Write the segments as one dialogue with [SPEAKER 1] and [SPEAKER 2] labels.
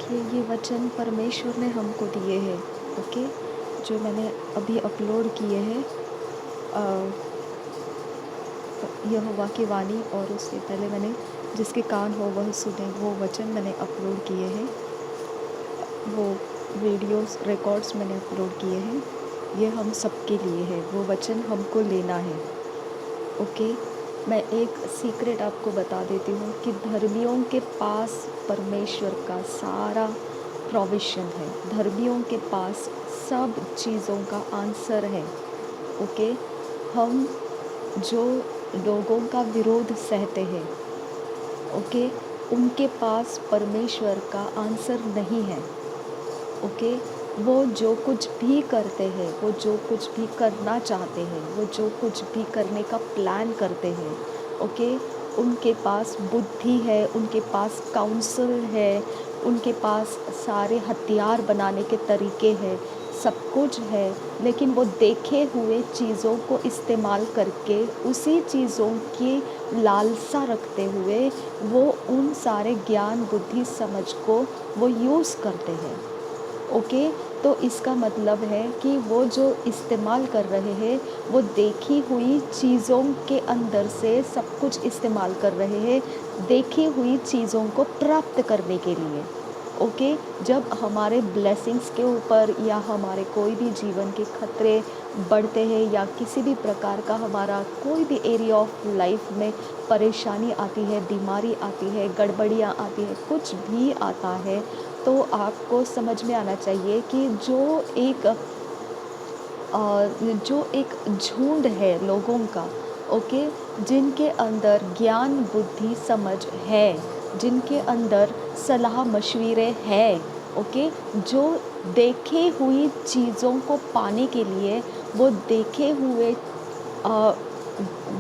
[SPEAKER 1] देखिए, ये वचन परमेश्वर ने हमको दिए हैं, ओके? जो मैंने अभी अपलोड किए हैं, यहोवा की वाणी, और उससे पहले मैंने जिसके कान हो वह सुने, वो वचन मैंने अपलोड किए हैं। वो वीडियोस रिकॉर्ड्स मैंने अपलोड किए हैं। ये हम सबके लिए है, वो वचन हमको लेना है, ओके? मैं एक सीक्रेट आपको बता देती हूँ कि धर्मियों के पास परमेश्वर का सारा प्रोविज़न है। धर्मियों के पास सब चीज़ों का आंसर है, ओके? हम जो लोगों का विरोध सहते हैं, ओके, उनके पास परमेश्वर का आंसर नहीं है, ओके? वो जो कुछ भी करते हैं, वो जो कुछ भी करना चाहते हैं, वो जो कुछ भी करने का प्लान करते हैं, ओके? उनके पास बुद्धि है, उनके पास काउंसल है, उनके पास सारे हथियार बनाने के तरीके हैं, सब कुछ है, लेकिन वो देखे हुए चीज़ों को इस्तेमाल करके उसी चीज़ों की लालसा रखते हुए वो उन सारे ज्ञान, बुद्धि, समझ को वो यूज़ करते हैं, ओके? तो इसका मतलब है कि वो जो इस्तेमाल कर रहे हैं, वो देखी हुई चीज़ों के अंदर से सब कुछ इस्तेमाल कर रहे हैं, देखी हुई चीज़ों को प्राप्त करने के लिए, ओके? जब हमारे ब्लेसिंग्स के ऊपर या हमारे कोई भी जीवन के खतरे बढ़ते हैं या किसी भी प्रकार का हमारा कोई भी एरिया ऑफ लाइफ में परेशानी आती है, बीमारी आती है, गड़बड़ियाँ आती हैं, कुछ भी आता है, तो आपको समझ में आना चाहिए कि जो एक झुंड है लोगों का, ओके, जिनके अंदर ज्ञान, बुद्धि, समझ है, जिनके अंदर सलाह मशवरे हैं, ओके, जो देखे हुई चीज़ों को पाने के लिए वो देखे हुए अ,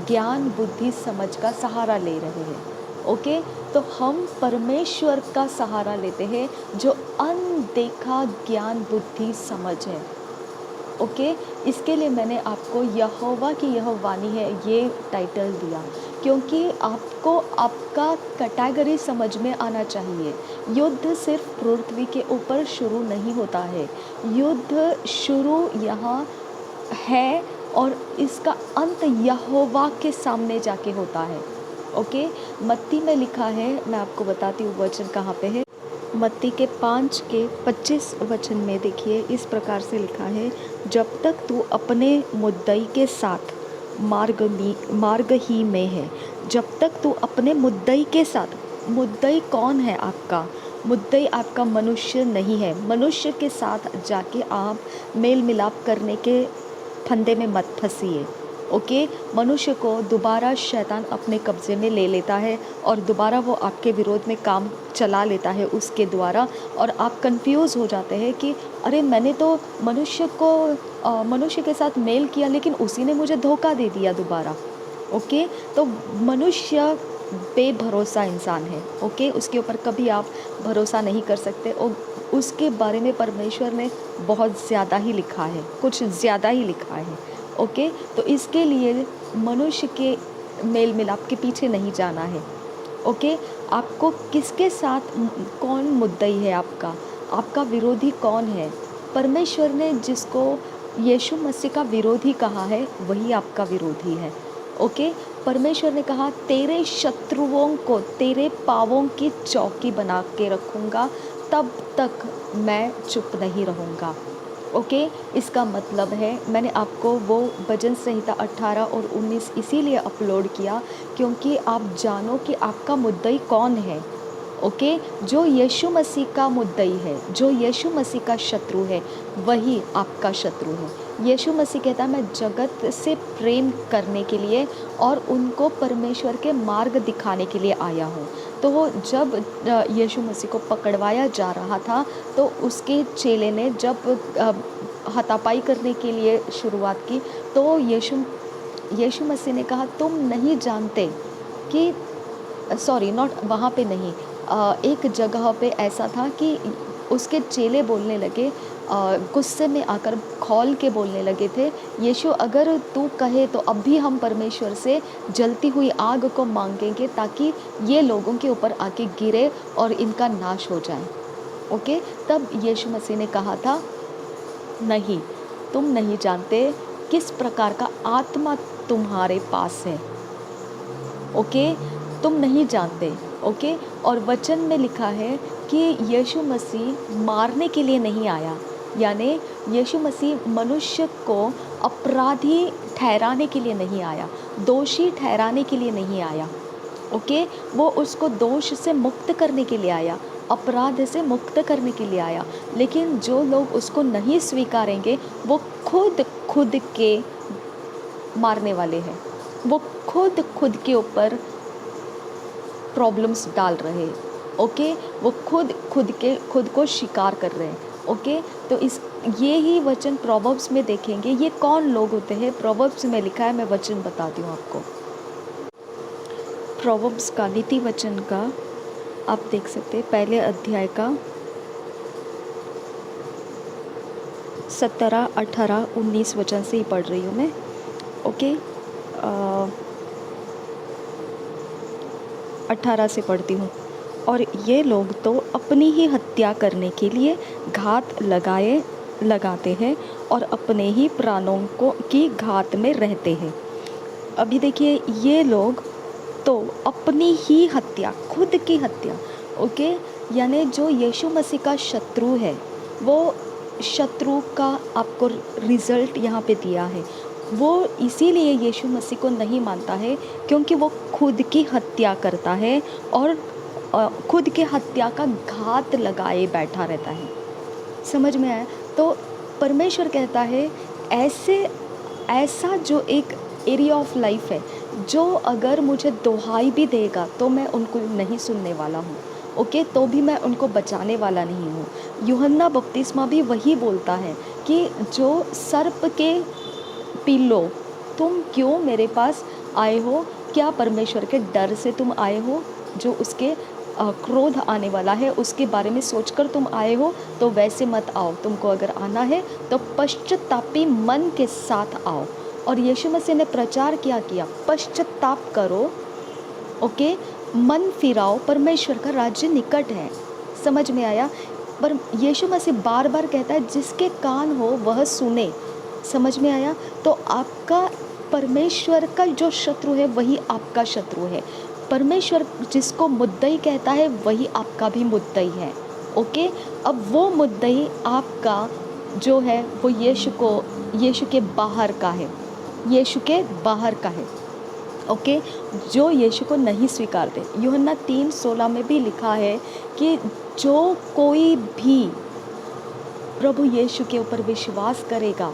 [SPEAKER 1] ज्ञान, बुद्धि, समझ का सहारा ले रहे हैं, ओके? तो हम परमेश्वर का सहारा लेते हैं जो अनदेखा ज्ञान, बुद्धि, समझ है, ओके? इसके लिए मैंने आपको यहोवा की यह वाणी है ये टाइटल दिया, क्योंकि आपको आपका कैटेगरी समझ में आना चाहिए। युद्ध सिर्फ पृथ्वी के ऊपर शुरू नहीं होता है, युद्ध शुरू यहाँ है और इसका अंत यहोवा के सामने जाके होता है, ओके? मत्ती में लिखा है, मैं आपको बताती हूँ वचन कहाँ पे है। मत्ती के 5 के 25 वचन में देखिए, इस प्रकार से लिखा है, जब तक तू अपने मुद्दई के साथ मार्ग ही में है, जब तक तू अपने मुद्दई के साथ, मुद्दई कौन है आपका? मुद्दई आपका मनुष्य नहीं है। मनुष्य के साथ जाके आप मेल मिलाप करने के फंदे में मत फंसिए, ओके? मनुष्य को दोबारा शैतान अपने कब्ज़े में ले लेता है और दोबारा वो आपके विरोध में काम चला लेता है उसके द्वारा, और आप कंफ्यूज हो जाते हैं कि अरे मैंने तो मनुष्य के साथ मेल किया, लेकिन उसी ने मुझे धोखा दे दिया दोबारा, ओके? तो मनुष्य बेभरोसा इंसान है, ओके? उसके ऊपर कभी आप भरोसा नहीं कर सकते, और उसके बारे में परमेश्वर ने बहुत ज़्यादा ही लिखा है, कुछ ज़्यादा ही लिखा है, ओके? तो इसके लिए मनुष्य के मेल मिलाप के पीछे नहीं जाना है, ओके? आपको किसके साथ कौन मुद्दई है आपका? आपका विरोधी कौन है? परमेश्वर ने जिसको यीशु मसीह का विरोधी कहा है, वही आपका विरोधी है, ओके? परमेश्वर ने कहा, तेरे शत्रुओं को तेरे पाँवों की चौकी बना के रखूँगा, तब तक मैं चुप नहीं रहूँगा, ओके? इसका मतलब है, मैंने आपको वो भजन संहिता 18 और 19 इसीलिए अपलोड किया क्योंकि आप जानो कि आपका मुद्दई कौन है, ओके? जो यीशु मसीह का मुद्दई है, जो यीशु मसीह का शत्रु है, वही आपका शत्रु है। यीशु मसीह कहता है, मैं जगत से प्रेम करने के लिए और उनको परमेश्वर के मार्ग दिखाने के लिए आया हूँ। तो वो जब यीशु मसीह को पकड़वाया जा रहा था, तो उसके चेले ने जब हाथापाई करने के लिए शुरुआत की, तो यीशु मसीह ने कहा, तुम नहीं जानते कि सॉरी नॉट वहाँ पे नहीं, एक जगह पे ऐसा था कि उसके चेले बोलने लगे, गुस्से में आकर खौल के बोलने लगे थे, यीशु अगर तू कहे तो अभी हम परमेश्वर से जलती हुई आग को मांगेंगे ताकि ये लोगों के ऊपर आके गिरे और इनका नाश हो जाए, ओके, तब यीशु मसीह ने कहा था, नहीं, तुम नहीं जानते किस प्रकार का आत्मा तुम्हारे पास है। ओके, तुम नहीं जानते। ओके, और वचन में लिखा है कि यीशु मसीह मारने के लिए नहीं आया, यानी यीशु मसीह मनुष्य को अपराधी ठहराने के लिए नहीं आया, दोषी ठहराने के लिए नहीं आया। ओके, वो उसको दोष से मुक्त करने के लिए आया, अपराध से मुक्त करने के लिए आया। लेकिन जो लोग उसको नहीं स्वीकारेंगे वो खुद के मारने वाले हैं, वो खुद के ऊपर प्रॉब्लम्स डाल रहे हैं। ओके, वो खुद को शिकार कर रहे हैं। ओके, तो ये ही वचन प्रोवर्ब्स में देखेंगे। ये कौन लोग होते हैं? प्रोवर्ब्स में लिखा है, मैं वचन बताती हूँ आपको। प्रोवर्ब्स का, नीति वचन का आप देख सकते हैं, पहले अध्याय का 17, 18, 19 वचन से ही पढ़ रही हूँ मैं। ओके, 18 से पढ़ती हूँ। और ये लोग तो अपनी ही हत्या करने के लिए घात लगाते हैं और अपने ही प्राणों की घात में रहते हैं। अभी देखिए, ये लोग तो अपनी ही हत्या, खुद की हत्या। ओके, यानी जो यीशु मसीह का शत्रु है, वो शत्रु का आपको रिज़ल्ट यहाँ पे दिया है। वो इसीलिए यीशु मसीह को नहीं मानता है क्योंकि वो खुद की हत्या करता है और खुद के हत्या का घात लगाए बैठा रहता है। समझ में आया? तो परमेश्वर कहता है, ऐसा जो एक एरिया ऑफ लाइफ है, जो अगर मुझे दुहाई भी देगा तो मैं उनको नहीं सुनने वाला हूँ। ओके, तो भी मैं उनको बचाने वाला नहीं हूँ। यूहन्ना बपतिस्मा भी वही बोलता है कि जो सर्प के पिल्लो, तुम क्यों मेरे पास आए हो? क्या परमेश्वर के डर से तुम आए हो? जो उसके क्रोध आने वाला है उसके बारे में सोचकर तुम आए हो? तो वैसे मत आओ। तुमको अगर आना है तो पश्चातापी मन के साथ आओ। और यीशु मसीह ने प्रचार किया, पश्चाताप करो। ओके, मन फिराओ, परमेश्वर का राज्य निकट है। समझ में आया? पर यीशु मसीह बार बार कहता है, जिसके कान हो वह सुने। समझ में आया? तो आपका परमेश्वर का जो शत्रु है वही आपका शत्रु है। परमेश्वर जिसको मुद्दई कहता है वही आपका भी मुद्दई है। ओके, अब वो मुद्दई आपका जो है वो यीशु के बाहर का है, यीशु के बाहर का है। ओके, जो यीशु को नहीं स्वीकारते। यूहन्ना 3:16 में भी लिखा है कि जो कोई भी प्रभु यीशु के ऊपर विश्वास करेगा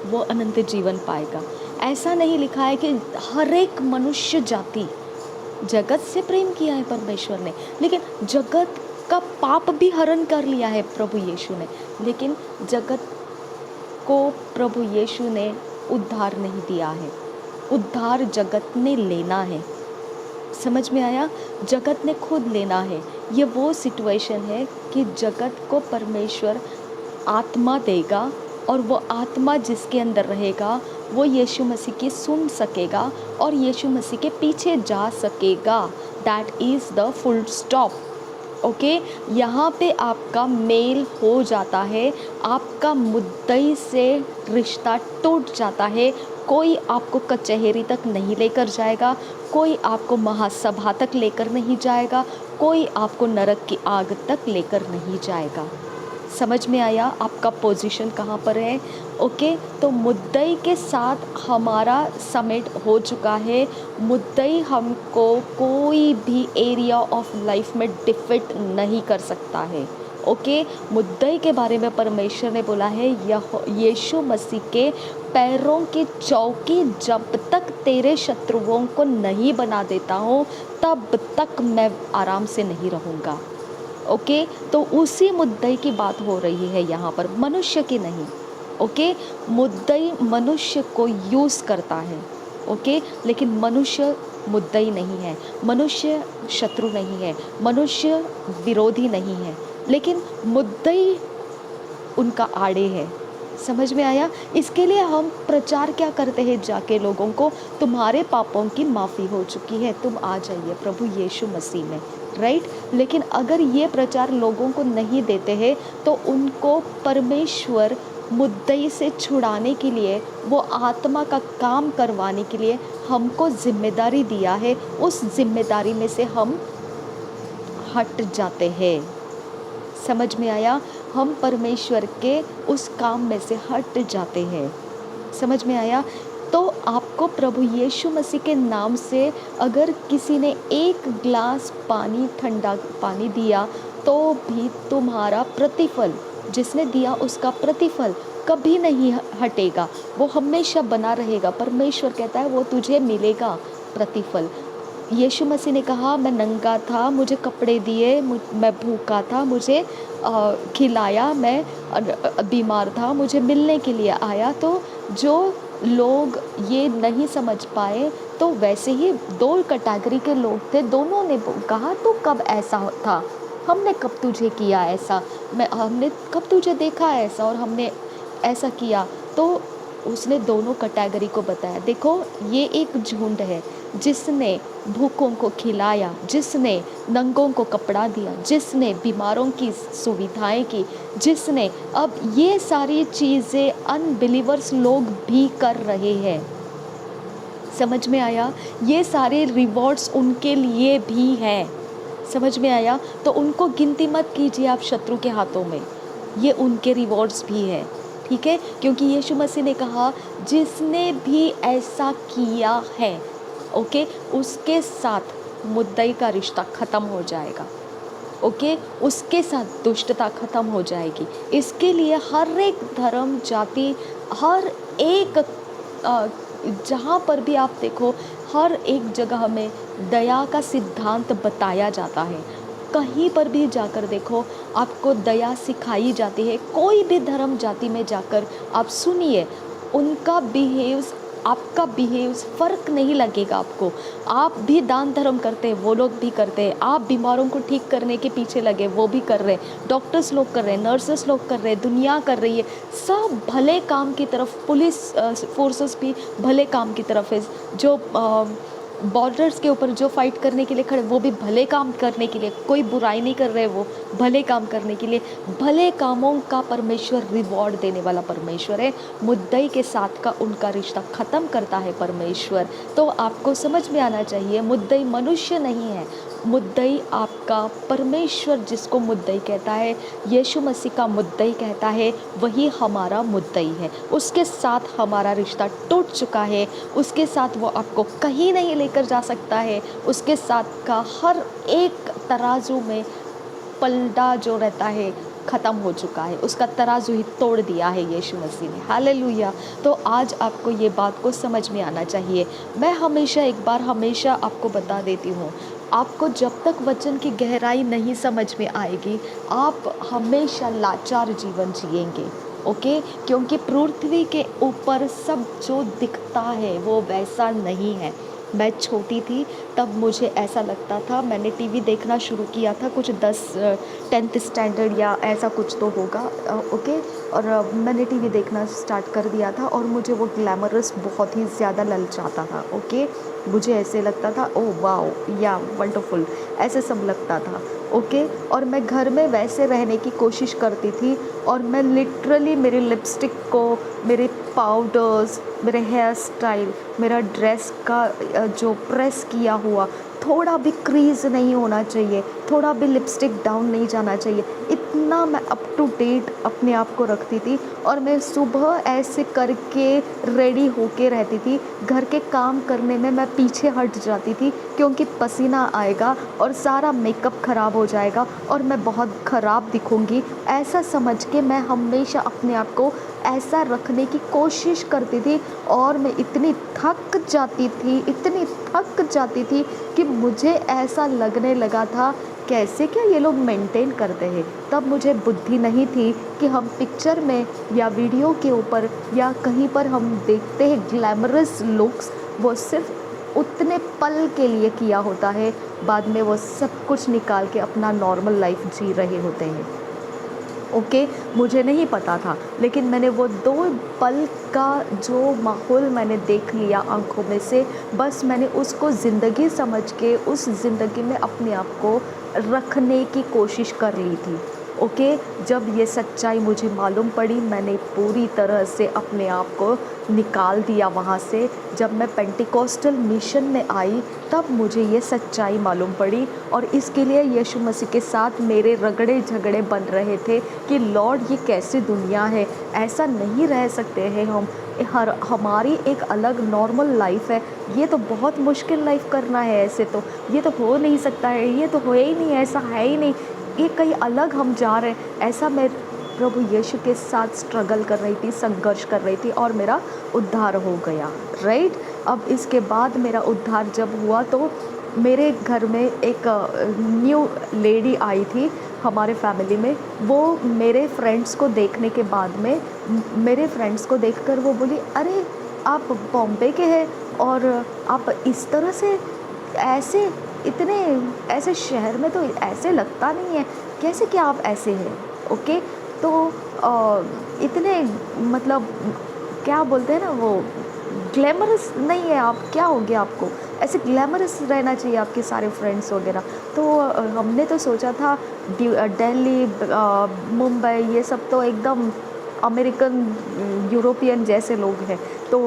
[SPEAKER 1] वो अनंत जीवन पाएगा। ऐसा नहीं लिखा है कि हर एक मनुष्य जाति, जगत से प्रेम किया है परमेश्वर ने, लेकिन जगत का पाप भी हरण कर लिया है प्रभु यीशु ने, लेकिन जगत को प्रभु यीशु ने उद्धार नहीं दिया है। उद्धार जगत ने लेना है। समझ में आया? जगत ने खुद लेना है। ये वो सिचुएशन है कि जगत को परमेश्वर आत्मा देगा और वो आत्मा जिसके अंदर रहेगा वो यीशु मसीह की सुन सकेगा और यीशु मसीह के पीछे जा सकेगा। That is the full stop. Okay, यहाँ पे आपका मेल हो जाता है, आपका मुद्दई से रिश्ता टूट जाता है। कोई आपको कचहरी तक नहीं लेकर जाएगा, कोई आपको महासभा तक लेकर नहीं जाएगा, कोई आपको नरक की आग तक लेकर नहीं जाएगा। समझ में आया आपका पोजीशन कहाँ पर है? ओके, तो मुद्दई के साथ हमारा समिट हो चुका है। मुद्दई हमको कोई भी एरिया ऑफ लाइफ में डिफीट नहीं कर सकता है। ओके, मुद्दई के बारे में परमेश्वर ने बोला है, यीशु मसीह के पैरों की चौकी जब तक तेरे शत्रुओं को नहीं बना देता हूँ तब तक मैं आराम से नहीं रहूँगा। ओके, तो उसी मुद्दई की बात हो रही है यहाँ पर, मनुष्य की नहीं। ओके, मुद्दई मनुष्य को यूज़ करता है। ओके, लेकिन मनुष्य मुद्दई नहीं है, मनुष्य शत्रु नहीं है, मनुष्य विरोधी नहीं है, लेकिन मुद्दई उनका आड़े है। समझ में आया? इसके लिए हम प्रचार क्या करते हैं जाके लोगों को, तुम्हारे पापों की माफ़ी हो चुकी है, तुम आ जाइए प्रभु यीशु मसीह में, राइट। लेकिन अगर ये प्रचार लोगों को नहीं देते हैं तो उनको परमेश्वर मुद्दई से छुड़ाने के लिए, वो आत्मा का काम करवाने के लिए हमको जिम्मेदारी दिया है, उस जिम्मेदारी में से हम हट जाते हैं। समझ में आया? हम परमेश्वर के उस काम में से हट जाते हैं। समझ में आया? तो आपको प्रभु यीशु मसीह के नाम से अगर किसी ने एक ग्लास पानी, ठंडा पानी दिया, तो भी तुम्हारा प्रतिफल, जिसने दिया उसका प्रतिफल कभी नहीं हटेगा, वो हमेशा बना रहेगा। परमेश्वर कहता है वो तुझे मिलेगा प्रतिफल। यीशु मसीह ने कहा मैं नंगा था, मुझे कपड़े दिए, मैं भूखा था, मुझे खिलाया, मैं बीमार था, मुझे मिलने के लिए आया। तो जो लोग ये नहीं समझ पाए, तो वैसे ही दो कैटेगरी के लोग थे, दोनों ने कहा तो कब ऐसा था, हमने कब तुझे किया ऐसा, हमने कब तुझे देखा ऐसा और हमने ऐसा किया। तो उसने दोनों कैटेगरी को बताया, देखो ये एक झुंड है जिसने भूखों को खिलाया, जिसने नंगों को कपड़ा दिया, जिसने बीमारों की सुविधाएं की, जिसने, अब ये सारी चीज़ें अनबिलीवर्स लोग भी कर रहे हैं। समझ में आया? ये सारे रिवॉर्ड्स उनके लिए भी हैं। समझ में आया? तो उनको गिनती मत कीजिए आप शत्रु के हाथों में, ये उनके रिवॉर्ड्स भी हैं। ठीक है? क्योंकि यीशु मसीह ने कहा जिसने भी ऐसा किया है, ओके, उसके साथ मुद्दई का रिश्ता ख़त्म हो जाएगा। ओके, उसके साथ दुष्टता ख़त्म हो जाएगी। इसके लिए हर एक धर्म, जाति, हर एक जहाँ पर भी आप देखो, हर एक जगह में दया का सिद्धांत बताया जाता है। कहीं पर भी जाकर देखो, आपको दया सिखाई जाती है। कोई भी धर्म जाति में जाकर आप सुनिए, उनका बिहेव्स, आपका बिहेव्स फ़र्क नहीं लगेगा आपको। आप भी दान धर्म करते हैं, वो लोग भी करते हैं। आप बीमारों को ठीक करने के पीछे लगे, वो भी कर रहे हैं। डॉक्टर्स लोग कर रहे हैं, नर्सेस लोग कर रहे हैं, दुनिया कर रही है। सब भले काम की तरफ, पुलिस फोर्सेस भी भले काम की तरफ है। जो बॉर्डर्स के ऊपर जो फाइट करने के लिए खड़े, वो भी भले काम करने के लिए, कोई बुराई नहीं कर रहे, वो भले काम करने के लिए। भले कामों का परमेश्वर रिवॉर्ड देने वाला परमेश्वर है। मुद्दई के साथ का उनका रिश्ता ख़त्म करता है परमेश्वर। तो आपको समझ में आना चाहिए, मुद्दई मनुष्य नहीं है, मुद्दई आपका परमेश्वर, जिसको मुद्दई कहता है, यीशु मसीह का मुद्दई कहता है, वही हमारा मुद्दई है। उसके साथ हमारा रिश्ता टूट चुका है, उसके साथ वो आपको कहीं नहीं लेकर जा सकता है। उसके साथ का हर एक तराजू में पलड़ा जो रहता है ख़त्म हो चुका है, उसका तराजू ही तोड़ दिया है यीशु मसीह ने। हालेलुया। तो आज आपको ये बात को समझ में आना चाहिए। मैं हमेशा आपको बता देती हूँ, आपको जब तक वचन की गहराई नहीं समझ में आएगी, आप हमेशा लाचार जीवन जिएंगे। ओके, क्योंकि पृथ्वी के ऊपर सब जो दिखता है वो वैसा नहीं है। मैं छोटी थी तब मुझे ऐसा लगता था, मैंने टीवी देखना शुरू किया था कुछ 10th स्टैंडर्ड या ऐसा कुछ तो होगा, ओके, और मैंने टीवी देखना स्टार्ट कर दिया था और मुझे वो ग्लैमरस बहुत ही ज़्यादा ललचाता था। ओके, मुझे ऐसे लगता था ओह वाओ या वंडरफुल, ऐसे सब लगता था। ओके, और मैं घर में वैसे रहने की कोशिश करती थी और मैं लिटरली मेरी लिपस्टिक को, मेरे पाउडर्स, मेरे हेयर स्टाइल, मेरा ड्रेस का जो प्रेस किया हुआ, थोड़ा भी क्रीज नहीं होना चाहिए, थोड़ा भी लिपस्टिक डाउन नहीं जाना चाहिए, इतना मैं अप टू डेट अपने आप को रखती थी। और मैं सुबह ऐसे करके रेडी होके रहती थी, घर के काम करने में मैं पीछे हट जाती थी क्योंकि पसीना आएगा और सारा मेकअप ख़राब हो जाएगा और मैं बहुत ख़राब दिखूँगी, ऐसा समझ के मैं हमेशा अपने आप को ऐसा रखने की कोशिश करती थी। और मैं इतनी थक जाती थी कि मुझे ऐसा लगने लगा था कैसे क्या ये लोग मेंटेन करते हैं। तब मुझे बुद्धि नहीं थी कि हम पिक्चर में या वीडियो के ऊपर या कहीं पर हम देखते हैं ग्लैमरस लुक्स, वो सिर्फ उतने पल के लिए किया होता है, बाद में वो सब कुछ निकाल के अपना नॉर्मल लाइफ जी रहे होते हैं। ओके, मुझे नहीं पता था, लेकिन मैंने वो 2 पल का जो माहौल मैंने देख लिया आंखों में से, बस मैंने उसको ज़िंदगी समझ के उस ज़िंदगी में अपने आप को रखने की कोशिश कर ली थी। ओके, जब ये सच्चाई मुझे मालूम पड़ी, मैंने पूरी तरह से अपने आप को निकाल दिया वहाँ से। जब मैं पेंटिकॉस्टल मिशन में आई, तब मुझे ये सच्चाई मालूम पड़ी, और इसके लिए यीशु मसीह के साथ मेरे रगड़े झगड़े बन रहे थे कि लॉर्ड, ये कैसी दुनिया है, ऐसा नहीं रह सकते हैं हम। हमारी एक अलग नॉर्मल लाइफ है, ये तो बहुत मुश्किल लाइफ करना है, ऐसे तो ये तो हो नहीं सकता है, ये तो हो ही नहीं, ऐसा है ही नहीं, ये कहीं अलग हम जा रहे हैं। ऐसा मैं प्रभु यीशु के साथ स्ट्रगल कर रही थी, संघर्ष कर रही थी, और मेरा उद्धार हो गया। राइट, अब इसके बाद मेरा उद्धार जब हुआ, तो मेरे घर में एक न्यू लेडी आई थी हमारे फैमिली में। वो मेरे फ्रेंड्स को देखने के बाद में, मेरे फ्रेंड्स को देखकर वो बोली, अरे आप बॉम्बे के हैं और आप इस तरह से ऐसे, इतने ऐसे शहर में तो ऐसे लगता नहीं है, कैसे क्या आप ऐसे हैं? ओके, तो इतने, मतलब क्या बोलते हैं ना वो, ग्लैमरस नहीं है आप, क्या हो गया आपको? ऐसे ग्लैमरस रहना चाहिए आपके सारे फ्रेंड्स वगैरह। तो हमने तो सोचा था दिल्ली, मुंबई, ये सब तो एकदम अमेरिकन, यूरोपियन जैसे लोग हैं, तो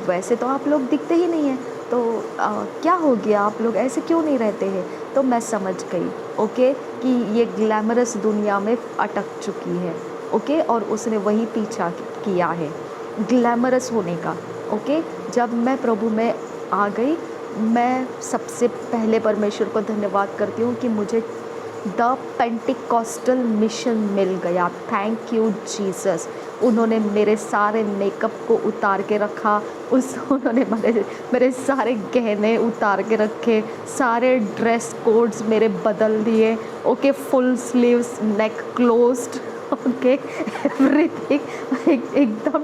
[SPEAKER 1] वैसे तो आप लोग दिखते ही नहीं हैं, तो क्या हो गया, आप लोग ऐसे क्यों नहीं रहते हैं? तो मैं समझ गई, ओके, कि ये ग्लैमरस दुनिया में अटक चुकी है। ओके, और उसने वही पीछा किया है, ग्लैमरस होने का। ओके, जब मैं प्रभु में आ गई, मैं सबसे पहले परमेश्वर को धन्यवाद करती हूँ कि मुझे द पेंटिकॉस्टल मिशन मिल गया। Thank you Jesus. उन्होंने मेरे सारे मेकअप को उतार के रखा, उन्होंने मेरे सारे गहने उतार के रखे, सारे ड्रेस कोड्स मेरे बदल दिए। ओके, फुल स्लीव्स, नेक क्लोज्ड, ओके, एवरीथिंग एकदम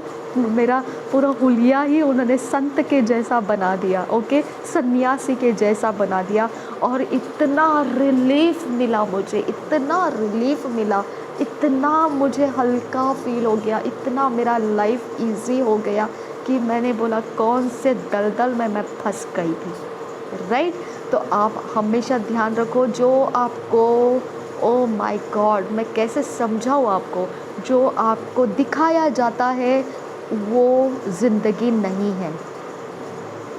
[SPEAKER 1] मेरा पूरा हुलिया ही उन्होंने संत के जैसा बना दिया। ओके, सन्यासी के जैसा बना दिया, और इतना रिलीफ मिला मुझे, इतना रिलीफ मिला, इतना मुझे हल्का फील हो गया, इतना मेरा लाइफ इजी हो गया कि मैंने बोला कौन से दलदल में मैं फंस गई थी। राइट, तो आप हमेशा ध्यान रखो, जो आपको, ओ माय गॉड, मैं कैसे समझाऊँ आपको, जो आपको दिखाया जाता है वो ज़िंदगी नहीं है,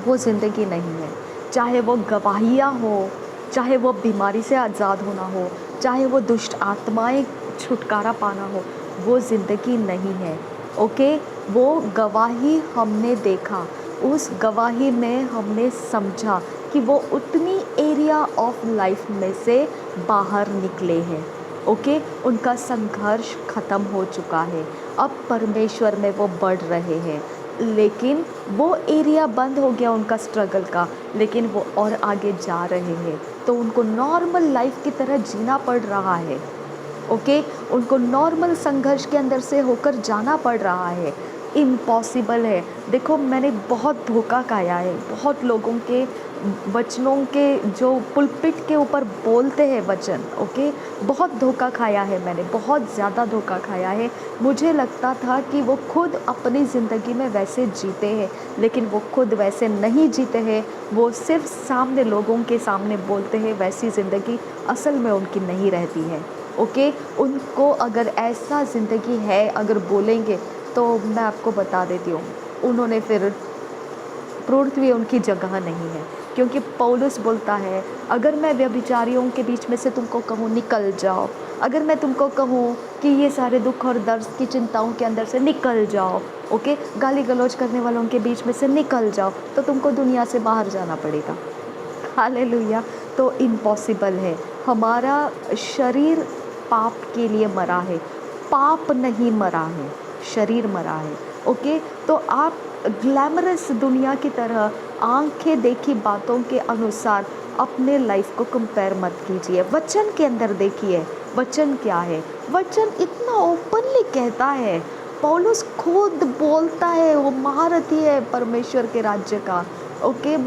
[SPEAKER 1] वो ज़िंदगी नहीं है। चाहे वो गवाहियाँ हो, चाहे वो बीमारी से आज़ाद होना हो, चाहे वो दुष्ट आत्माएं छुटकारा पाना हो, वो ज़िंदगी नहीं है। ओके, वो गवाही हमने देखा, उस गवाही में हमने समझा कि वो उतनी एरिया ऑफ लाइफ में से बाहर निकले हैं। ओके, उनका संघर्ष ख़त्म हो चुका है, अब परमेश्वर में वो बढ़ रहे हैं, लेकिन वो एरिया बंद हो गया उनका स्ट्रगल का, लेकिन वो और आगे जा रहे हैं, तो उनको नॉर्मल लाइफ की तरह जीना पड़ रहा है। ओके, उनको नॉर्मल संघर्ष के अंदर से होकर जाना पड़ रहा है। इम्पॉसिबल है। देखो, मैंने बहुत धोखा खाया है, बहुत लोगों के वचनों के, जो पुलपिट के ऊपर बोलते हैं वचन, ओके, बहुत धोखा खाया है मैंने, बहुत ज़्यादा धोखा खाया है। मुझे लगता था कि वो खुद अपनी ज़िंदगी में वैसे जीते हैं, लेकिन वो खुद वैसे नहीं जीते हैं, वो सिर्फ सामने, लोगों के सामने बोलते हैं वैसी ज़िंदगी असल में उनकी नहीं रहती है। ओके, उनको अगर ऐसा ज़िंदगी है, अगर बोलेंगे, तो मैं आपको बता देती हूँ, उन्होंने फिर पृथ्वी उनकी जगह नहीं है। क्योंकि पौलुस बोलता है, अगर मैं व्यभिचारियों के बीच में से तुमको कहूँ निकल जाओ, अगर मैं तुमको कहूँ कि ये सारे दुख और दर्द की चिंताओं के अंदर से निकल जाओ, ओके, गाली गलौज करने वालों के बीच में से निकल जाओ, तो तुमको दुनिया से बाहर जाना पड़ेगा। हालेलुया। तो इम्पॉसिबल है। हमारा शरीर पाप के लिए मरा है, पाप नहीं मरा है, शरीर मरा है। ओके, तो आप ग्लैमरस दुनिया की तरह आंखें देखी बातों के अनुसार अपने लाइफ को कंपेयर मत कीजिए। वचन के अंदर देखिए, वचन क्या है। वचन इतना ओपनली कहता है, पौलुस खुद बोलता है, वो महारथी है परमेश्वर के राज्य का। ओके,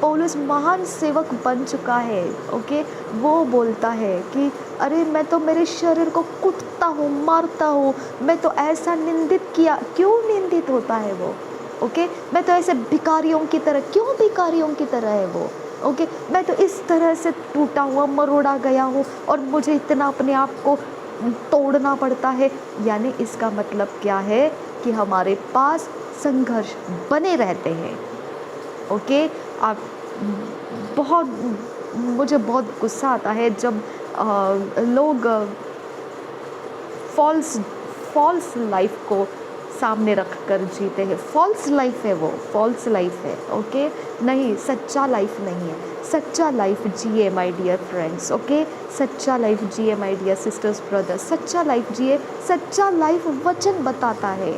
[SPEAKER 1] पौलुस महान सेवक बन चुका है। ओके, वो बोलता है कि अरे मैं तो मेरे शरीर को कुटता हूँ, मारता हूँ, मैं तो ऐसा निंदित किया। क्यों निंदित होता है वो? ओके, मैं तो ऐसे भिखारियों की तरह, क्यों भिखारियों की तरह है वो? ओके, मैं तो इस तरह से टूटा हुआ मरोड़ा गया हूँ और मुझे इतना अपने आप को तोड़ना पड़ता है। यानी इसका मतलब क्या है कि हमारे पास संघर्ष बने रहते हैं। ओके, आप बहुत मुझे बहुत गुस्सा आता है जब लोग फॉल्स फॉल्स लाइफ को सामने रख कर जीते हैं। फॉल्स लाइफ है, वो फॉल्स लाइफ है। ओके, नहीं, सच्चा लाइफ नहीं है। सच्चा लाइफ जिए माय डियर फ्रेंड्स। ओके, सच्चा लाइफ जिए माय डियर सिस्टर्स ब्रदर्स, सच्चा लाइफ जिए। सच्चा लाइफ वचन बताता है।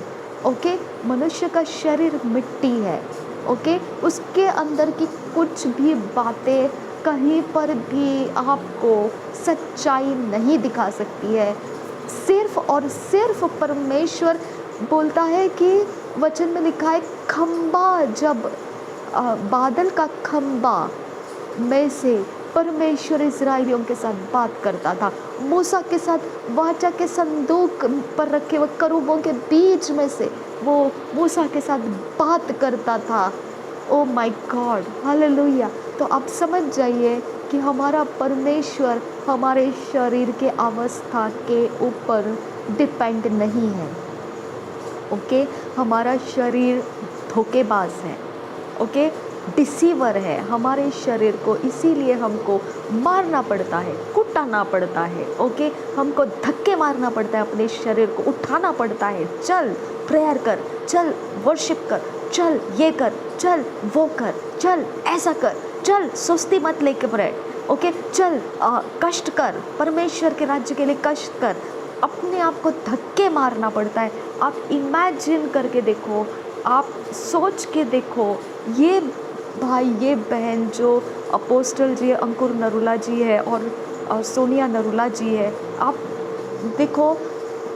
[SPEAKER 1] ओके, मनुष्य का शरीर मिट्टी है। ओके, उसके अंदर की कुछ भी बातें कहीं पर भी आपको सच्चाई नहीं दिखा सकती है। सिर्फ और सिर्फ परमेश्वर बोलता है कि वचन में लिखा है, खंबा जब बादल का खंबा में से परमेश्वर इस्राएलियों के साथ बात करता था। मूसा के साथ वाचा के संदूक पर रखे हुए करूबों के बीच में से वो मूसा के साथ बात करता था। Oh my God, hallelujah. तो आप समझ जाइए कि हमारा परमेश्वर हमारे शरीर के अवस्था के ऊपर डिपेंड नहीं है। ओके, हमारा शरीर धोखेबाज है। ओके, डिसीवर है हमारे शरीर को, इसीलिए हमको मारना पड़ता है, कुटाना पड़ता है। ओके, हमको धक्के मारना पड़ता है, अपने शरीर को उठाना पड़ता है। चल प्रेयर कर, चल वर्शिप कर, चल ये कर, चल वो कर, चल ऐसा कर, चल सुस्ती मत लेके बैठ। ओके, चल कष्ट कर, परमेश्वर के राज्य के लिए कष्ट कर। अपने आप को धक्के मारना पड़ता है। आप इमेजिन करके देखो, आप सोच के देखो, ये भाई ये बहन जो अपोस्टल जी, अंकुर नरूला जी है और सोनिया नरूला जी है, आप देखो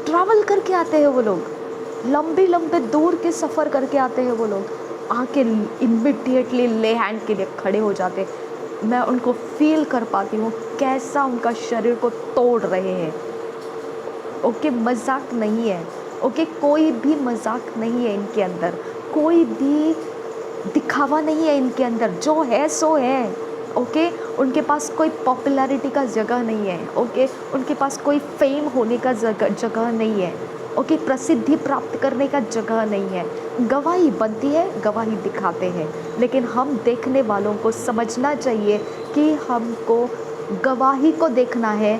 [SPEAKER 1] ट्रैवल करके आते हैं वो लोग, लंबे लंबे दूर के सफ़र करके आते हैं वो लोग, आके इमीडिएटली ले हैंड के लिए खड़े हो जाते। मैं उनको फील कर पाती हूँ कैसा उनका शरीर को तोड़ रहे हैं। ओके, मजाक नहीं है। ओके, कोई भी मजाक नहीं है इनके अंदर, कोई भी दिखावा नहीं है इनके अंदर, जो है सो है। ओके, उनके पास कोई पॉपुलैरिटी का जगह नहीं है। ओके, उनके पास कोई फेम होने का जगह नहीं है। ओके, प्रसिद्धि प्राप्त करने का जगह नहीं है। गवाही बनती है, गवाही दिखाते हैं, लेकिन हम देखने वालों को समझना चाहिए कि हमको गवाही को देखना है,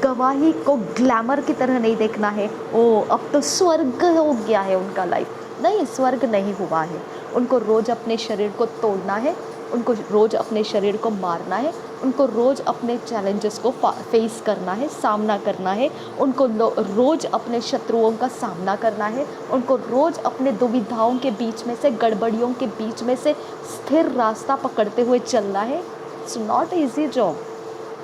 [SPEAKER 1] गवाही को ग्लैमर की तरह नहीं देखना है। ओ अब तो स्वर्ग हो गया है उनका लाइफ। नहीं, स्वर्ग नहीं हुआ है। उनको रोज़ अपने शरीर को तोड़ना है, उनको रोज़ अपने शरीर को मारना है, उनको रोज़ अपने चैलेंजेस को फेस करना है, सामना करना है, उनको रोज़ अपने शत्रुओं का सामना करना है, उनको रोज़ अपने दुविधाओं के बीच में से, गड़बड़ियों के बीच में से स्थिर रास्ता पकड़ते हुए चलना है। It's not easy job.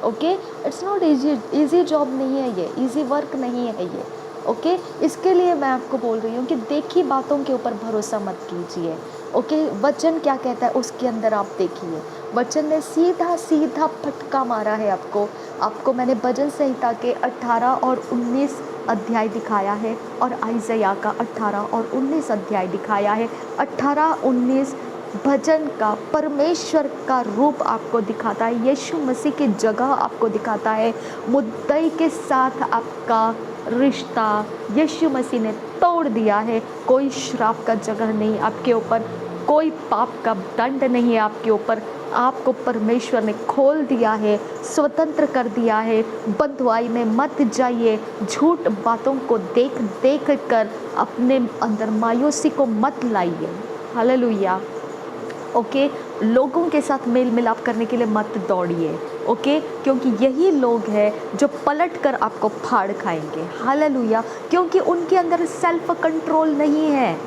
[SPEAKER 1] Okay, it's not easy job नहीं है ये, ईजी वर्क नहीं है ये। ओके, इसके लिए मैं आपको बोल रही हूँ कि देखी बातों के ऊपर भरोसा मत कीजिए। ओके, वचन क्या कहता है उसके अंदर आप देखिए। वचन ने सीधा सीधा फटका मारा है आपको मैंने भजन संहिता के 18 और 19 अध्याय दिखाया है और आइज़ाया का 18 और 19 अध्याय दिखाया है। 18-19 भजन का परमेश्वर का रूप आपको दिखाता है, यीशु मसीह की जगह आपको दिखाता है। मुद्दई के साथ आपका रिश्ता यीशु मसीह ने तोड़ दिया है। कोई श्राप का जगह नहीं आपके ऊपर, कोई पाप का दंड नहीं है आपके ऊपर। आपको परमेश्वर ने खोल दिया है, स्वतंत्र कर दिया है। बंधुआई में मत जाइए, झूठ बातों को देख देख कर अपने अंदर मायूसी को मत लाइए। हालेलुया। ओके, लोगों के साथ मेल मिलाप करने के लिए मत दौड़िए। ओके, क्योंकि यही लोग हैं जो पलट कर आपको फाड़ खाएंगे। हालेलुया। क्योंकि उनके अंदर सेल्फ कंट्रोल नहीं है।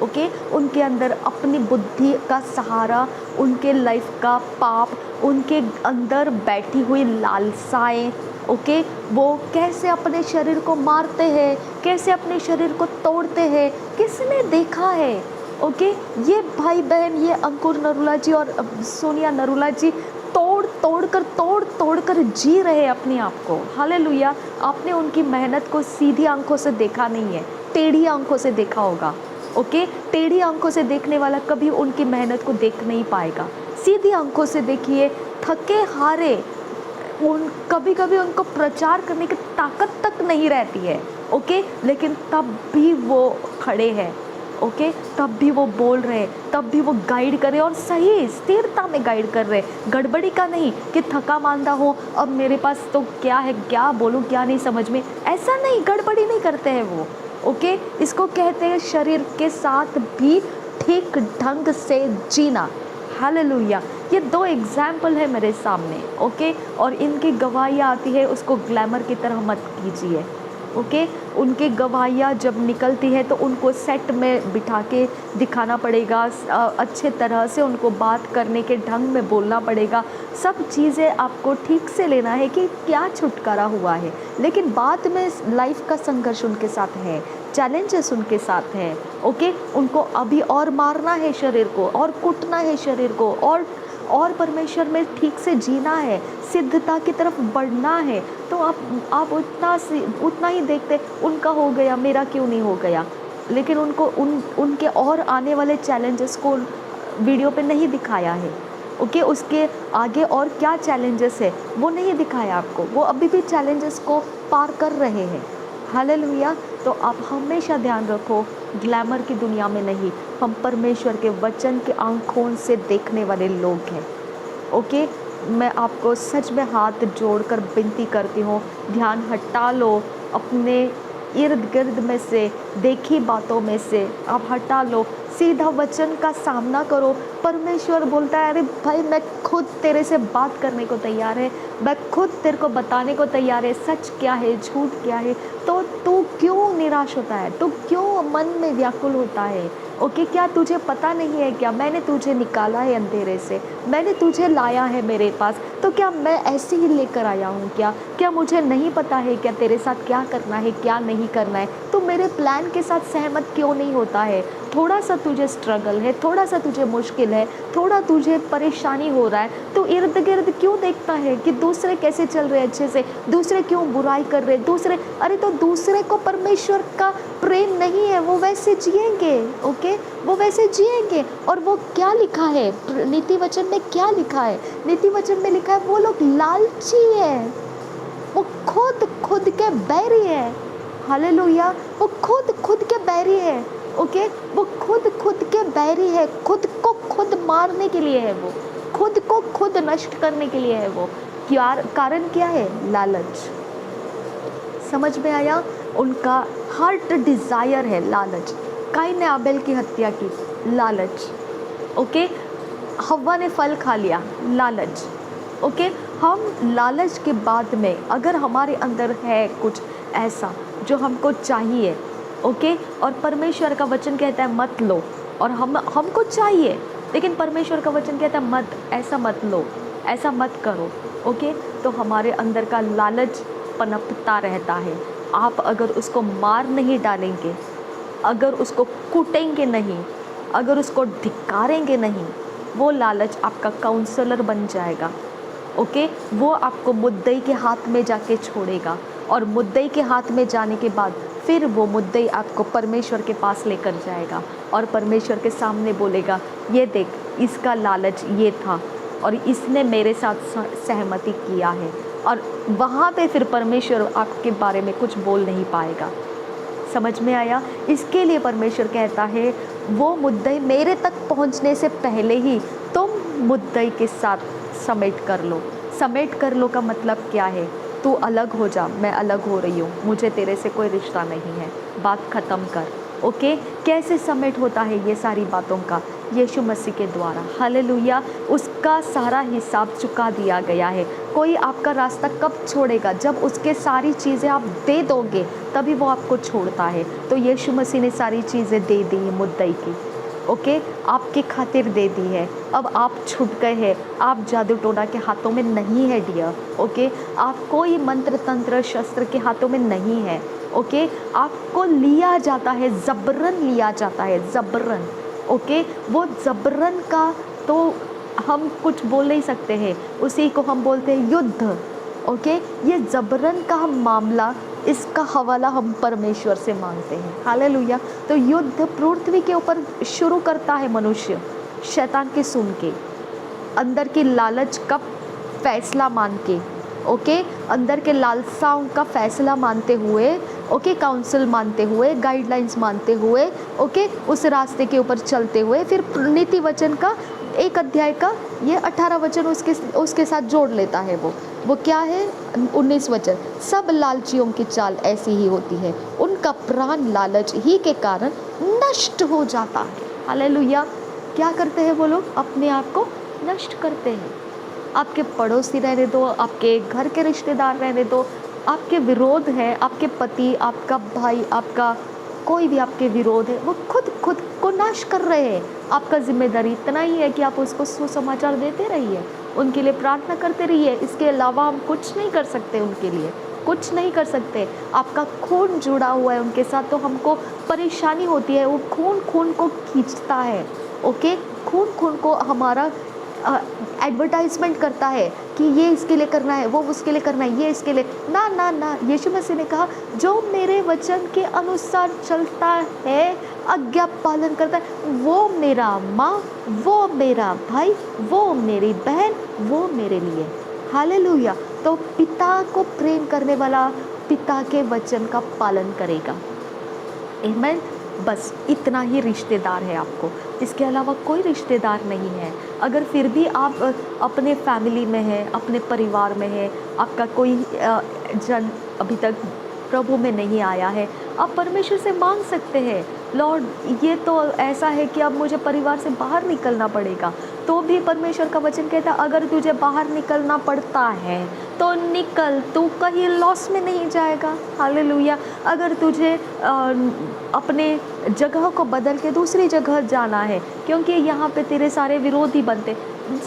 [SPEAKER 1] ओके, उनके अंदर अपनी बुद्धि का सहारा, उनके लाइफ का पाप, उनके अंदर बैठी हुई लालसाएं। ओके, वो कैसे अपने शरीर को मारते हैं, कैसे अपने शरीर को तोड़ते हैं, किसने देखा है। ओके, ये भाई बहन, ये अंकुर नरूला जी और सोनिया नरूला जी तोड़ कर जी रहे हैं अपने आप को। हालेलुया। आपने उनकी मेहनत को सीधी आंखों से देखा नहीं है, टेढ़ी आंखों से देखा होगा। ओके, टेढ़ी आंखों से देखने वाला कभी उनकी मेहनत को देख नहीं पाएगा।
[SPEAKER 2] सीधी आंखों से देखिए, थके हारे, उन कभी कभी उनको प्रचार करने की ताकत तक नहीं रहती है, ओके, लेकिन तब भी वो खड़े हैं, ओके, तब भी वो बोल रहे, तब भी वो गाइड कर रहे और सही स्थिरता में गाइड कर रहे, गड़बड़ी का नहीं कि थका मांदा हो, अब मेरे पास तो क्या है, क्या बोलूँ, क्या नहीं समझ में, ऐसा नहीं, गड़बड़ी नहीं करते हैं वो, ओके। इसको कहते हैं शरीर के साथ भी ठीक ढंग से जीना। हालेलुया। ये 2 एग्जाम्पल है मेरे सामने, ओके, और इनकी गवाहियाँ आती है, उसको ग्लैमर की तरह मत कीजिए, ओके। उनकी गवाहियाँ जब निकलती है तो उनको सेट में बिठा के दिखाना पड़ेगा, अच्छे तरह से उनको बात करने के ढंग में बोलना पड़ेगा, सब चीज़ें आपको ठीक से लेना है कि क्या छुटकारा हुआ है, लेकिन बाद में लाइफ का संघर्ष उनके साथ है, चैलेंजेस उनके साथ हैं, ओके। उनको अभी और मारना है शरीर को, और कूटना है शरीर को, और परमेश्वर में ठीक से जीना है, सिद्धता की तरफ बढ़ना है। तो आप उतना ही देखते, उनका हो गया, मेरा क्यों नहीं हो गया, लेकिन उनको उनके और आने वाले चैलेंजेस को वीडियो पे नहीं दिखाया है, ओके। उसके आगे और क्या चैलेंजेस है वो नहीं दिखाया आपको, वो अभी भी चैलेंजेस को पार कर रहे हैं। हालेलुया। तो आप हमेशा ध्यान रखो, ग्लैमर की दुनिया में नहीं, हम परमेश्वर के वचन के आंखों से देखने वाले लोग हैं, ओके। मैं आपको सच में हाथ जोड़कर विनती करती हूँ, ध्यान हटा लो अपने इर्द गिर्द में से, देखी बातों में से आप हटा लो, सीधा वचन का सामना करो। परमेश्वर बोलता है, अरे भाई मैं खुद तेरे से बात करने को तैयार है, मैं खुद तेरे को बताने को तैयार है, सच क्या है, झूठ क्या है। तो तू क्यों निराश होता है, तू क्यों मन में व्याकुल होता है, ओके। क्या तुझे पता नहीं है क्या, मैंने तुझे निकाला है अंधेरे से, मैंने तुझे लाया है मेरे पास, तो क्या मैं ऐसे ही लेकर आया हूँ क्या मुझे नहीं पता है क्या तेरे साथ क्या करना है, क्या नहीं करना है। तो मेरे प्लान के साथ सहमत क्यों नहीं होता है। थोड़ा सा तुझे स्ट्रगल है, थोड़ा सा तुझे मुश्किल है, थोड़ा तुझे परेशानी हो रहा है, तो इर्द गिर्द क्यों देखता है कि दूसरे कैसे चल रहे अच्छे से, दूसरे क्यों बुराई कर रहे दूसरे। अरे तो दूसरे को परमेश्वर का प्रेम नहीं है, वो वैसे जिएंगे, ओके, वो वैसे जिएंगे। और वो क्या लिखा है नीति वचन में, क्या लिखा है नीति वचन में, लिखा है वो लोग लालची है, वो खुद के बैरी है। हालेलुया। वो खुद के बैरी है, ओके। वो खुद के बैरी है, खुद को खुद मारने के लिए है, वो खुद को खुद नष्ट करने के लिए है। वो कारण क्या है, लालच। समझ में आया, उनका हार्ट डिज़ायर है लालच। काइन ने आबेल की हत्या की, लालच, ओके। हव्वा ने फल खा लिया, लालच, ओके। हम लालच के बाद में अगर हमारे अंदर है कुछ ऐसा जो हमको चाहिए, ओके, और परमेश्वर का वचन कहता है मत लो, और हमको चाहिए, लेकिन परमेश्वर का वचन कहता है मत, ऐसा मत लो, ऐसा मत करो, ओके, तो हमारे अंदर का लालच पनपता रहता है। आप अगर उसको मार नहीं डालेंगे, अगर उसको कूटेंगे नहीं, अगर उसको धिक्कारेंगे नहीं, वो लालच आपका काउंसलर बन जाएगा, ओके। वो आपको मुद्दई के हाथ में जाके छोड़ेगा, और मुद्दई के हाथ में जाने के बाद फिर वो मुद्दई आपको परमेश्वर के पास लेकर जाएगा, और परमेश्वर के सामने बोलेगा, ये देख, इसका लालच ये था और इसने मेरे साथ सहमति किया है। और वहाँ पे फिर परमेश्वर आपके बारे में कुछ बोल नहीं पाएगा। समझ में आया। इसके लिए परमेश्वर कहता है, वो मुद्दई मेरे तक पहुँचने से पहले ही तुम मुद्दई के साथ समेट कर लो। समेट कर लो का मतलब क्या है, तू अलग हो जा, मैं अलग हो रही हूँ, मुझे तेरे से कोई रिश्ता नहीं है, बात ख़त्म कर, ओके। कैसे समेट होता है ये सारी बातों का, यीशु मसीह के द्वारा। हालेलुया। उसका सारा हिसाब चुका दिया गया है। कोई आपका रास्ता कब छोड़ेगा, जब उसके सारी चीज़ें आप दे दोगे तभी वो आपको छोड़ता है। तो यीशु मसीह ने सारी चीज़ें दे दी है मुद्दई की, ओके, आपकी खातिर दे दी है। अब आप छूट गए हैं, आप जादू टोना के हाथों में नहीं है डियर, ओके। आप कोई मंत्र तंत्र शस्त्र के हाथों में नहीं है, ओके। आपको लिया जाता है, ज़बरन लिया जाता है, ज़बरन, ओके। वो ज़बरन का तो हम कुछ बोल नहीं सकते हैं, उसी को हम बोलते हैं युद्ध, ओके। ये ज़बरन का मामला, इसका हवाला हम परमेश्वर से मांगते हैं। हालेलुया। तो युद्ध पृथ्वी के ऊपर शुरू करता है मनुष्य शैतान के सुन के, अंदर की लालच का फैसला मान के, ओके, अंदर के लालसाओं का फैसला मानते हुए, ओके, काउंसिल मानते हुए, गाइडलाइंस मानते हुए, ओके, उस रास्ते के ऊपर चलते हुए, फिर नीति वचन का 1 अध्याय का ये 18 वचन उसके साथ जोड़ लेता है। वो क्या है? 19 वचन, सब लालचियों की चाल ऐसी ही होती है, उनका प्राण लालच ही के कारण नष्ट हो जाता है। हालेलुया। क्या करते हैं वो लोग? अपने आप को नष्ट करते हैं। आपके पड़ोसी रहने दो, आपके घर के रिश्तेदार रहने दो, आपके विरोध है, आपके पति, आपका भाई, आपका कोई भी आपके विरोध है, वो खुद को नाश कर रहे हैं। आपका जिम्मेदारी इतना ही है कि आप उसको सुसमाचार देते रहिए, उनके लिए प्रार्थना करते रहिए। इसके अलावा हम कुछ नहीं कर सकते उनके लिए, कुछ नहीं कर सकते। आपका खून जुड़ा हुआ है उनके साथ, तो हमको परेशानी होती है। वो खून को खींचता है, ओके, खून को हमारा एडवर्टाइजमेंट करता है कि ये इसके लिए करना है, वो उसके लिए करना है, ये इसके लिए ना ना ना। यीशु मसीह ने कहा, जो मेरे वचन के अनुसार चलता है, आज्ञा पालन करता है, वो मेरा माँ, वो मेरा भाई, वो मेरी बहन, वो मेरे लिए। हालेलुया। तो पिता को प्रेम करने वाला पिता के वचन का पालन करेगा। आमीन। बस इतना ही रिश्तेदार है आपको, इसके अलावा कोई रिश्तेदार नहीं है। अगर फिर भी आप अपने फैमिली में हैं, अपने परिवार में हैं, आपका कोई जन अभी तक प्रभु में नहीं आया है, आप परमेश्वर से मांग सकते हैं, लॉर्ड ये तो ऐसा है कि अब मुझे परिवार से बाहर निकलना पड़ेगा। तो भी परमेश्वर का वचन कहता है, अगर तुझे बाहर निकलना पड़ता है तो निकल, तू कहीं लॉस में नहीं जाएगा। हालेलुया। अगर तुझे अपने जगह को बदल के दूसरी जगह जाना है, क्योंकि यहाँ पे तेरे सारे विरोधी बनते,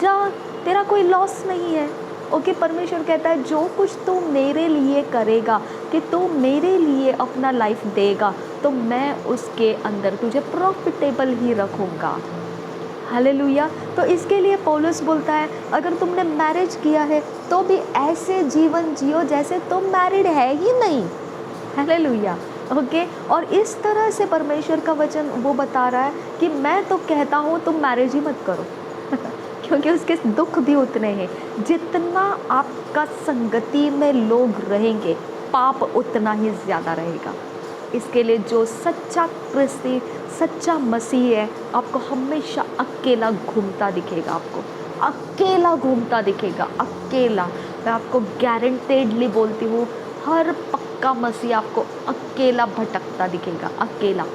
[SPEAKER 2] जा, तेरा कोई लॉस नहीं है। ओके, परमेश्वर कहता है, जो कुछ तू मेरे लिए करेगा, कि तू मेरे लिए अपना लाइफ देगा, तो मैं उसके अंदर तुझे प्रॉफिटेबल ही रखूँगा। हालेलुया। तो इसके लिए पौलुस बोलता है, अगर तुमने मैरिज किया है तो भी ऐसे जीवन जियो जैसे तुम मैरिड है ही नहीं। हालेलुया। ओके, और इस तरह से परमेश्वर का वचन वो बता रहा है कि मैं तो कहता हूँ तुम मैरिज ही मत करो क्योंकि उसके दुख भी उतने हैं। जितना आपका संगति में लोग रहेंगे, पाप उतना ही ज़्यादा रहेगा। इसके लिए जो सच्चा क्रिस्ती, सच्चा मसीह है, आपको हमेशा अकेला घूमता दिखेगा, आपको अकेला घूमता दिखेगा, अकेला। मैं आपको गारंटेडली बोलती हूँ, हर पक्का मसीह आपको अकेला भटकता दिखेगा, अकेला।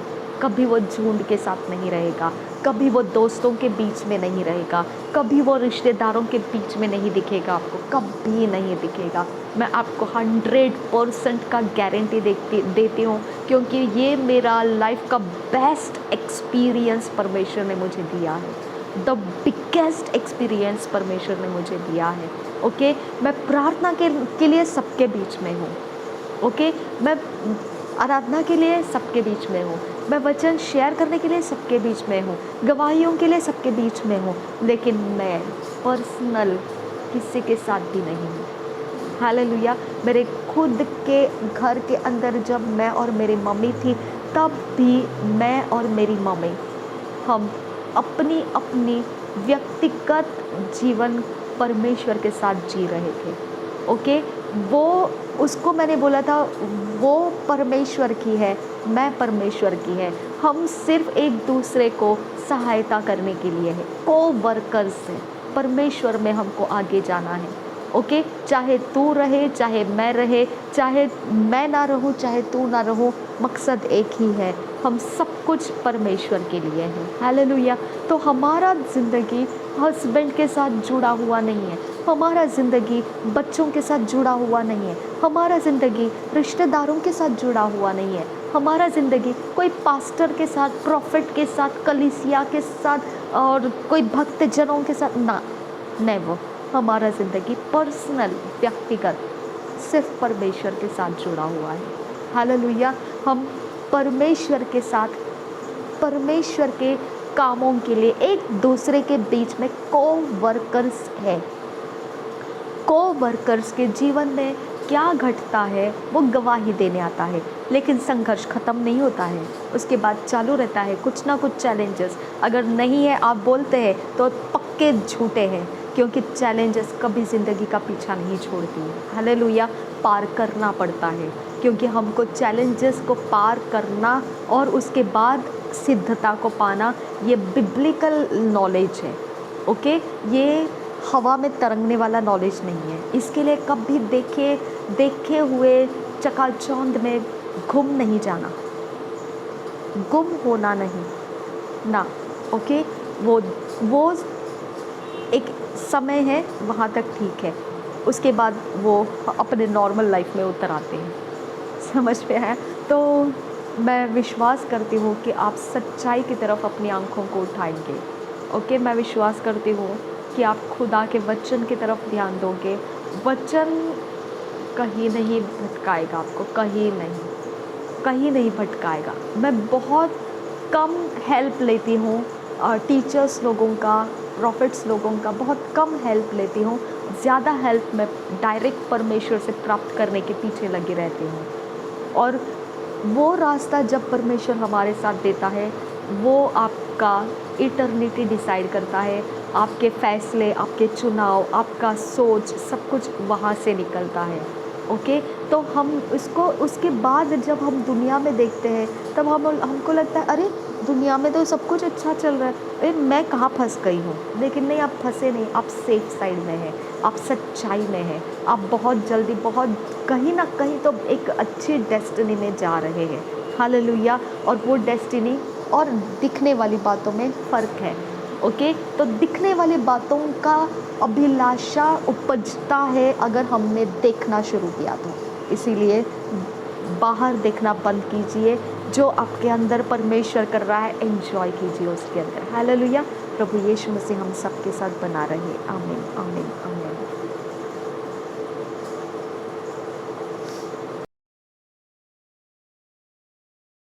[SPEAKER 2] कभी वो झुंड के साथ नहीं रहेगा, कभी वो दोस्तों के बीच में नहीं रहेगा, कभी वो रिश्तेदारों के बीच में नहीं दिखेगा, आपको कभी नहीं दिखेगा। मैं आपको 100% का गारंटी देती हूँ, क्योंकि ये मेरा लाइफ का बेस्ट एक्सपीरियंस परमेश्वर ने मुझे दिया है। द बिगेस्ट एक्सपीरियंस परमेश्वर ने मुझे दिया है। ओके, मैं प्रार्थना के लिए सबके बीच में हूँ। ओके, मैं आराधना के लिए सबके बीच में हूँ, मैं वचन शेयर करने के लिए सबके बीच में हूँ, गवाहियों के लिए सबके बीच में हूँ, लेकिन मैं पर्सनल किसी के साथ भी नहीं हूँ। हालेलुया। मेरे खुद के घर के अंदर जब मैं और मेरी मम्मी थी, तब भी मैं और मेरी मम्मी हम अपनी अपनी व्यक्तिगत जीवन परमेश्वर के साथ जी रहे थे। ओके, वो उसको मैंने बोला था, वो परमेश्वर की है, मैं परमेश्वर की है। हम सिर्फ एक दूसरे को सहायता करने के लिए है, को वर्कर्स हैं। परमेश्वर में हमको आगे जाना है। ओके, चाहे तू रहे, चाहे मैं रहे, चाहे मैं ना रहूं, चाहे तू ना रहो, मकसद एक ही है, हम सब कुछ परमेश्वर के लिए है। हालेलुया। तो हमारा ज़िंदगी हस्बैंड के साथ जुड़ा हुआ नहीं है, हमारा ज़िंदगी बच्चों के साथ जुड़ा हुआ नहीं है, हमारा ज़िंदगी रिश्तेदारों के साथ जुड़ा हुआ नहीं है, हमारा ज़िंदगी कोई पास्टर के साथ, प्रॉफिट के साथ, कलीसिया के साथ और कोई भक्त जनों के साथ ना, नेवर। हमारा ज़िंदगी पर्सनल, व्यक्तिगत, सिर्फ परमेश्वर के साथ जुड़ा हुआ है। हालेलुया। हम परमेश्वर के साथ, परमेश्वर के कामों के लिए एक दूसरे के बीच में को वर्कर्स है। को वर्कर्स के जीवन में क्या घटता है, वो गवाही देने आता है, लेकिन संघर्ष ख़त्म नहीं होता है, उसके बाद चालू रहता है कुछ ना कुछ चैलेंजेस। अगर नहीं है, आप बोलते हैं तो पक्के झूठे हैं, क्योंकि चैलेंजेस कभी ज़िंदगी का पीछा नहीं छोड़ती है। हालेलुया। पार करना पड़ता है, क्योंकि हमको चैलेंजेस को पार करना और उसके बाद सिद्धता को पाना, ये बिब्लिकल नॉलेज है। ओके, ये हवा में तरंगने वाला नॉलेज नहीं है। इसके लिए कभी देखे हुए चकाचौंध में गुम नहीं जाना, गुम होना नहीं ना। ओके, वो एक समय है, वहाँ तक ठीक है, उसके बाद वो अपने नॉर्मल लाइफ में उतर आते हैं। समझ में आया? तो मैं विश्वास करती हूँ कि आप सच्चाई की तरफ अपनी आँखों को उठाएंगे। ओके, मैं विश्वास करती हूँ कि आप खुदा के वचन की तरफ ध्यान दोगे। वचन कहीं नहीं भटकाएगा आपको, कहीं नहीं भटकाएगा। मैं बहुत कम हेल्प लेती हूँ टीचर्स लोगों का, प्रॉफिट्स लोगों का, बहुत कम हेल्प लेती हूँ। ज़्यादा हेल्प मैं डायरेक्ट परमेश्वर से प्राप्त करने के पीछे लगी रहती हूँ। और वो रास्ता जब परमेश्वर हमारे साथ देता है, वो आपका इटर्निटी डिसाइड करता है। आपके फैसले, आपके चुनाव, आपका सोच, सब कुछ वहाँ से निकलता है। ओके, तो हम इसको उसके बाद जब हम दुनिया में देखते हैं, तब हमको लगता है अरे दुनिया में तो सब कुछ अच्छा चल रहा है, अरे मैं कहाँ फंस गई हूँ। लेकिन नहीं, आप फंसे नहीं, आप सेफ साइड में हैं, आप सच्चाई में हैं। आप बहुत जल्दी, बहुत कहीं ना कहीं तो एक अच्छी डेस्टिनी में जा रहे हैं। हालेलुया। और वो डेस्टिनी और दिखने वाली बातों में फ़र्क है। ओके, तो दिखने वाली बातों का अभिलाषा उपजता है अगर हमने देखना शुरू किया तो। इसीलिए बाहर देखना बंद कीजिए, जो आपके अंदर परमेश्वर कर रहा है एंजॉय कीजिए उसके अंदर। हालेलुया। प्रभु यीशु मसीह हम सबके साथ बना रहे। आमीन, आमीन, आमीन।